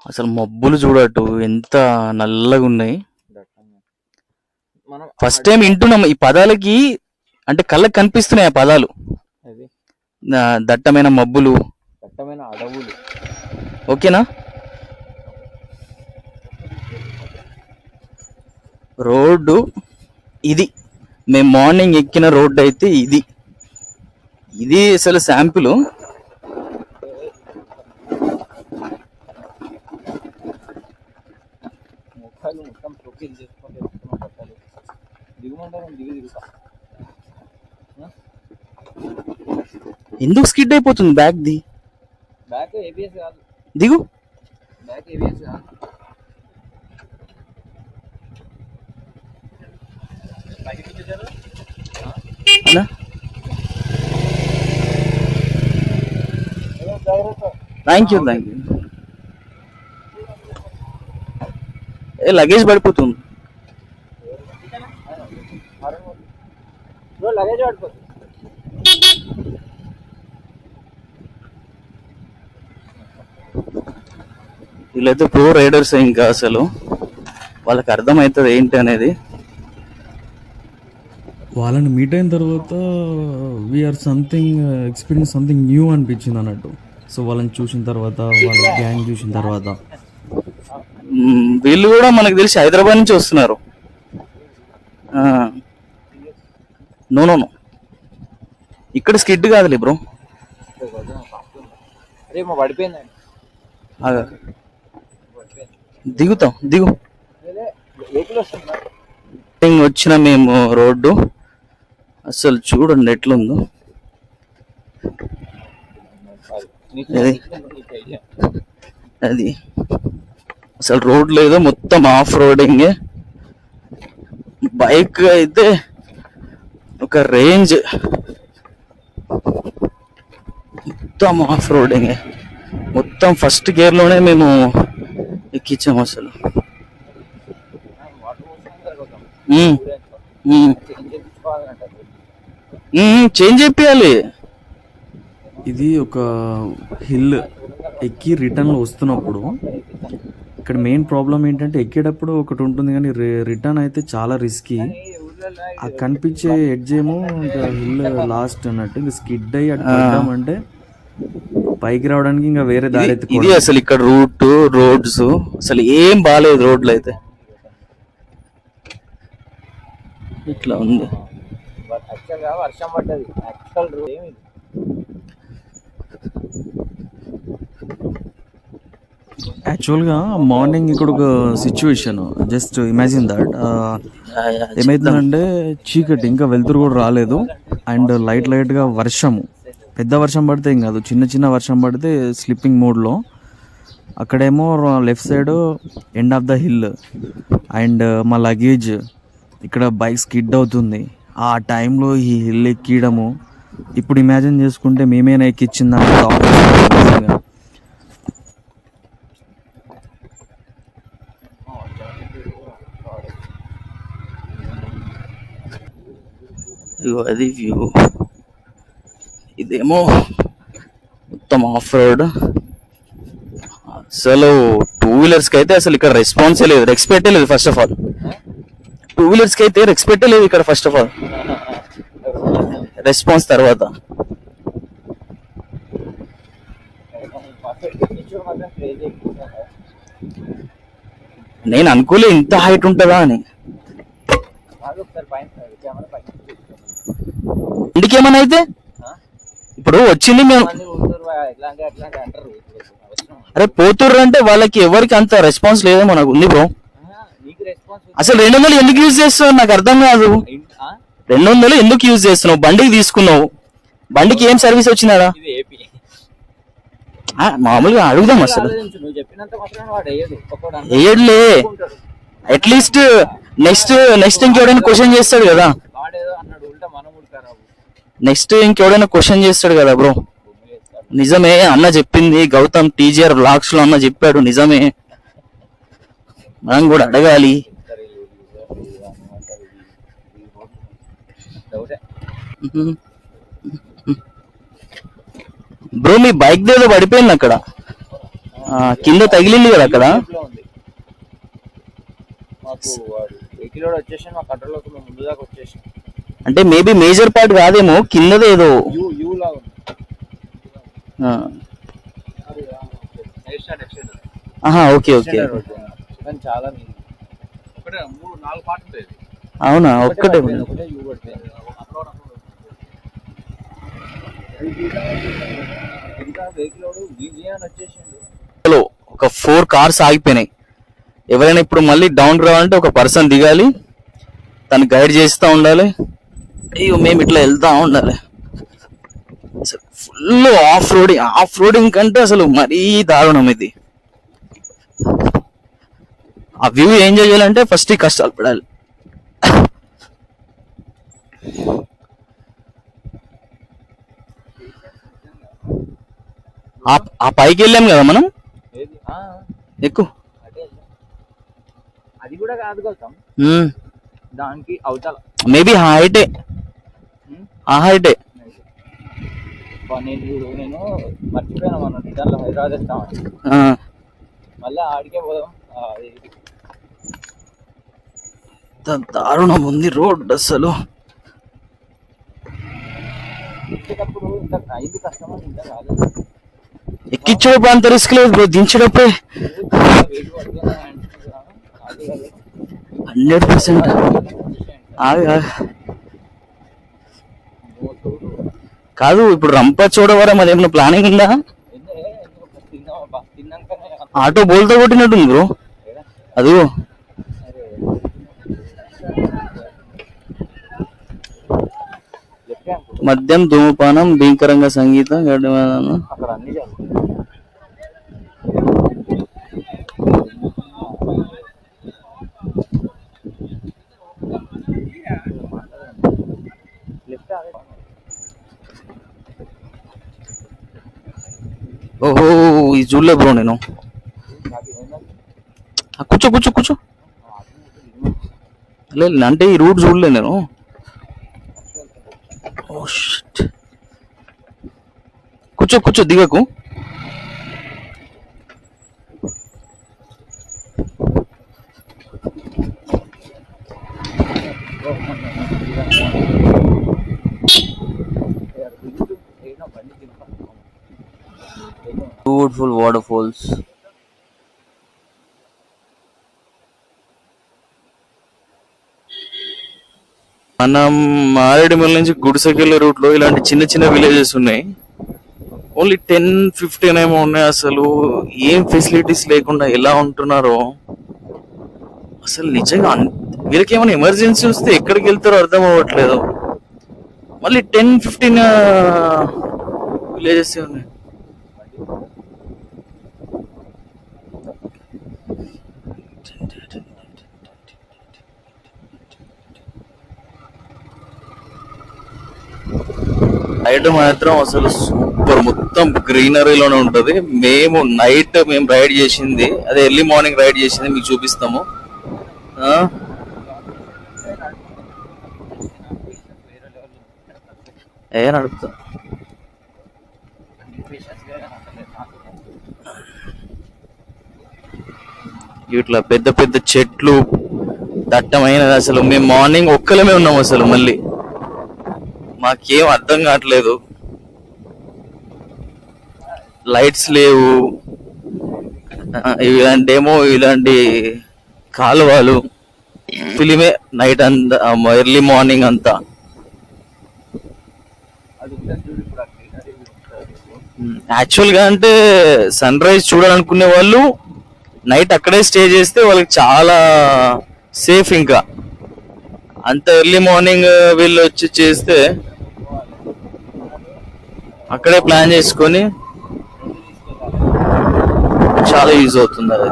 అసలు మబ్బులు చూడటు ఎంత నల్లగా ఉన్నాయి. ఫస్ట్ టైం వింటున్నాం ఈ పదాలకి, అంటే కళ్ళకి కనిపిస్తున్నాయి ఆ పదాలు. దట్టమైన మబ్బులు, దట్టమైన అడవులు. ఓకేనా. రోడ్డు ఇది, మేము మార్నింగ్ ఎక్కిన రోడ్డు అయితే ఇది. ఇది అసలు శాంపుల్. మొత్తం ప్రొఫైల్ చేసుకుంటే బట్టలు దిగుమంటారు. దిగుతా ఎందుకు స్కిడ్ అయిపోతుంది బ్యాక్ ది? బ్యాక్ ఏబిఎస్ కాదు, దిగు. బ్యాక్ ఏబిఎస్ కాదు. Thank you. ఏ లగేజ్ పడిపోతుంది. లగేజ్ పడిపోతుంది. వీళ్ళైతే ప్రో రైడర్స్, ఇంకా అసలు వాళ్ళకి అర్థమవుతుంది ఏంటి అనేది. వాళ్ళని మీట్ అయిన తర్వాత we are something experience something new అనిపించింది అన్నట్టు. సో వాళ్ళని చూసిన తర్వాత, వాళ్ళ గ్యాంగ్ చూసిన తర్వాత, వీళ్ళు కూడా మనకు తెలిసి హైదరాబాద్ నుంచి వస్తున్నారు. నో నో నో, ఇక్కడ స్కిడ్ కాదులే బ్రో. పడిపోయిందండి, దిగుతాం, దిగు. వచ్చిన మేము రోడ్డు అసలు చూడండి ఎట్లుందో. అది అసలు రోడ్ లేదు, మొత్తం ఆఫ్ రోడింగ్. బైక్ అయితే ఒక రేంజ్, మొత్తం ఆఫ్ రోడింగ్. మొత్తం ఫస్ట్ గేర్ లోనే మేము ఎక్కించాము. అసలు చేంజ్ చేయాలి. ఇది ఒక హిల్ ఎక్కి రిటర్న్లో వస్తున్నప్పుడు ఇక్కడ మెయిన్ ప్రాబ్లం ఏంటంటే, ఎక్కేటప్పుడు ఒకటి ఉంటుంది కానీ రిటర్న్ అయితే చాలా రిస్కీ. ఆ కనిపించే ఎడ్జ్ ఏమో ఇంకా హిల్ లాస్ట్ అన్నట్టు, ఇంకా స్కిడ్ అయ్యి అటు పడ్డామంటే పైకి రావడానికి ఇంకా వేరే దారి అయితే. ఇది అసలు ఇక్కడ రూట్, రోడ్స్ అసలు ఏం బాగాలేదు. రోడ్లు అయితే ఇట్లా ఉంది. వర్షం పడ్డది. యాక్చువల్గా మార్నింగ్ ఇక్కడ ఒక సిచ్యువేషన్, జస్ట్ ఇమాజిన్ దట్. ఏమైతుందంటే చీకటి, ఇంకా వెలుతురు కూడా రాలేదు, అండ్ లైట్గా వర్షము. పెద్ద వర్షం పడితే ఏం కాదు, చిన్న చిన్న వర్షం పడితే స్లిప్పింగ్ మోడ్లో. అక్కడేమో left side end of the hill, and మా లగేజ్ ఇక్కడ బైక్ స్కిడ్ అవుతుంది. ఆ టైంలో ఈ హిల్ ఎక్కియడము, ఇప్పుడు ఇమాజిన్ చేసుకుంటే మేమేనా ఎక్కిచ్చిందా. అది వ్యూ. ఇదేమో మొత్తం ఆఫ్ రోడ్. అసలు టూ వీలర్స్కి అయితే అసలు ఇక్కడ రెస్పాన్సే లేదు, రెస్పెక్టే లేదు. ఫస్ట్ ఆఫ్ ఆల్ టూ వీలర్స్కి అయితే రెస్పెక్టే లేదు ఇక్కడ. ఫస్ట్ ఆఫ్ ఆల్ రెస్పాన్స్ తర్వాత. నేను అనుకోలే ఇంత హైట్ ఉంటుందా అని. ఇంటికేమన్నా అయితే ఇప్పుడు వచ్చింది మేము. అరే పోతుర్రు అంటే వాళ్ళకి ఎవరికి అంత రెస్పాన్స్ లేదేమో నాకు ఉంది బ్రో. అసలు 200 ఎందుకు యూజ్ చేస్తున్నావు నాకు అర్థం కాదు. 200 ఎందుకు యూజ్ చేస్తున్నావు? బండికి తీసుకున్నావు, బండికి ఏం సర్వీస్ వచ్చినారా? మామూలుగా అడుగుదాం. అసలు వేయడులే, అట్లీస్ట్ నెక్స్ట్ ఇంకెవడైనా క్వశ్చన్ చేస్తాడు కదా. నెక్స్ట్ ఇంకెవడైనా క్వశ్చన్ చేస్తాడు కదా బ్రో. నిజమే అన్న చెప్పింది, గౌతమ్ టీజీఆర్ వ్లాగ్స్ లో అన్న చెప్పాడు, నిజమే. మనం కూడా అడగాలి. బ్రో మీ బైక్ ఏదో పడిపోయింది అక్కడ. కింద తగిలింది కదా అక్కడ. లో ఉంది మాకు వాడు వెహికల్ కూడా వచ్చేసి మా కంట్రోల్లోకి మేము ముందు దాకా వచ్చేసి అంటే మేబీ మేజర్ పార్ట్ కాదేమో, కిందదేదో. యూ లాగా ఉంది. Okay okay. కానీ చాలా ఒకటే 3-4 పార్ట్ ఉంటాయి. అవునా? ఒక్కటే ఒకటే యూ పడిపోయింది. ఇంకా వెహికల్ వచ్చేసిండు. ఒక 4 కార్స్ ఆగిపోయినాయి. ఎవరైనా ఇప్పుడు మళ్ళీ డౌన్ రావాలంటే ఒక పర్సన్ దిగాలి, తను గైడ్ చేస్తూ ఉండాలి. అయ్యో మేము ఇట్లా వెళ్తా ఉండాలి. అసలు ఫుల్ ఆఫ్ రోడింగ్ కంటే అసలు మరీ దారుణం ఇది. ఆ వ్యూ ఎంజాయ్ చేయాలంటే ఫస్ట్ ఈ కష్టాలు పడాలి. ఆ పైకి వెళ్ళాం కదా మనం. ఎక్కువ అది కూడా కాదు గౌతమ్, దానికి అవతల మేబీ హైటే. నేను మర్చిపోయాను మనం రిటర్న్ లో హైదరాబాద్ వస్తామని. మళ్ళీ ఆడికే పోదాం. దారుణం ఉంది రోడ్ అసలు. ఎక్కేటప్పుడు ఇంకా ఇది కష్టమని ఇంకా కాలేదు. ఎక్కించేటప్పుడు అంత రిస్క్ లేదు బ్రో, దించేటప్పుడే 100%. కాదు ఇప్పుడు రంపచోడవరం అదేమన్నా ప్లానింగ్ ఉందా? ఆటో బోల్తో కొట్టినట్టుంది బ్రో. అదిగో మద్యం, ధూమపానం, భీకరంగా సంగీతం, అక్కడ అన్ని ఓహో ఇది చూడలే బ్రో నేను. కూర్చో లేదు అంటే ఈ రూట్ చూడలే నేను. కూర్చో దిగకు. Beautiful water falls. మనం మారేడుమల్లి నుంచి గుడిసెకెళ్ళే రూట్ లో ఇలాంటి చిన్న చిన్న విలేజెస్ ఉన్నాయి. ఓన్లీ 10-15 ఏమో ఉన్నాయి. అసలు ఏం ఫెసిలిటీస్ లేకుండా ఎలా ఉంటున్నారో అసలు నిజంగా. వీళ్ళకి ఏమైనా ఎమర్జెన్సీ వస్తే ఎక్కడికి వెళ్తారో అర్థం అవ్వట్లేదు. మళ్ళీ 10-15 విలేజెస్ ఉన్నాయి. నైట్ మాత్రం అసలు సూపర్, మొత్తం గ్రీనరీలోనే ఉంటది. మేము రైడ్ చేసింది అదే, ఎర్లీ మార్నింగ్ రైడ్ చేసింది మీకు చూపిస్తాము. నడుపుతా ఇట్లా పెద్ద పెద్ద చెట్లు దట్టమైనది. అసలు మేము మార్నింగ్ ఒక్కలమే ఉన్నాం. అసలు మళ్ళీ మాకేం అర్థం కావట్లేదు. లైట్స్ లేవు, ఇలాంటి కాలువలు, ఫిలిమే నైట్ అంతా, ఎర్లీ మార్నింగ్ అంతా. యాక్చువల్ గా అంటే సన్ రైజ్ చూడాలనుకునే వాళ్ళు నైట్ అక్కడే స్టే చేస్తే వాళ్ళకి చాలా సేఫ్. ఇంకా అంత ఎర్లీ మార్నింగ్ వీళ్ళు వచ్చి చేస్తే అక్కడే ప్లాన్ చేసుకొని చాలా యూజ్ అవుతుంది అది.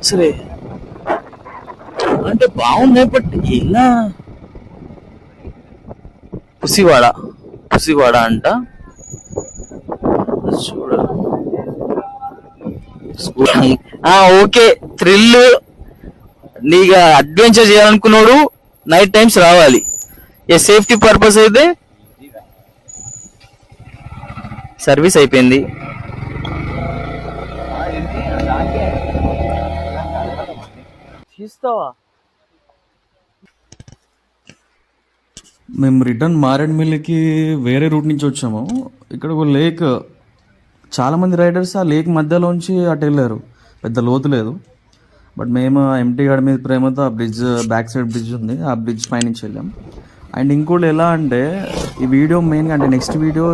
సరే అంటే బాగున్నాయి, బట్ ఎలా పుసివాడ అంట. ఓకే, థ్రిల్ నీకు అడ్వెంచర్ చేయాలనుకున్నాడు నైట్ టైమ్స్ రావాలి. ఏ సేఫ్టీ పర్పస్ అయితే సర్వీస్ అయిపోయింది. తీస్తావా? మేము రిటర్న్ మారేడుమిల్లికి వేరే రూట్ నుంచి వచ్చాము. ఇక్కడ ఒక లేక్, చాలామంది రైడర్స్ ఆ లేక్ మధ్యలోంచి అటు వెళ్ళారు, పెద్ద లోతు లేదు. బట్ మేము ఎంటీ గార్డ్ మీద ప్రేమతో ఆ బ్రిడ్జ్, బ్యాక్ సైడ్ బ్రిడ్జ్ ఉంది, ఆ బ్రిడ్జ్ పైనుంచి వెళ్ళాం. అండ్ ఇంకోటి ఎలా అంటే ఈ వీడియో మెయిన్గా అంటే నెక్స్ట్ వీడియో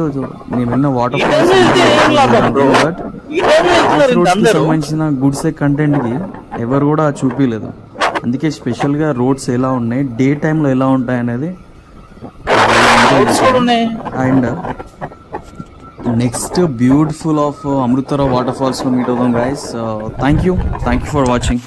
నేను వెళ్ళిన వాటర్ ఫాల్స్ సంబంధించిన గుడ్స్ కంటెంట్కి ఎవరు కూడా చూపించలేదు. అందుకే స్పెషల్గా రోడ్స్ ఎలా ఉన్నాయి, డే టైంలో ఎలా ఉంటాయి అనేది. And next beautiful of Amruthasara water ఫాల్స్లో మీట్ అవుతాం guys. Thank you for watching.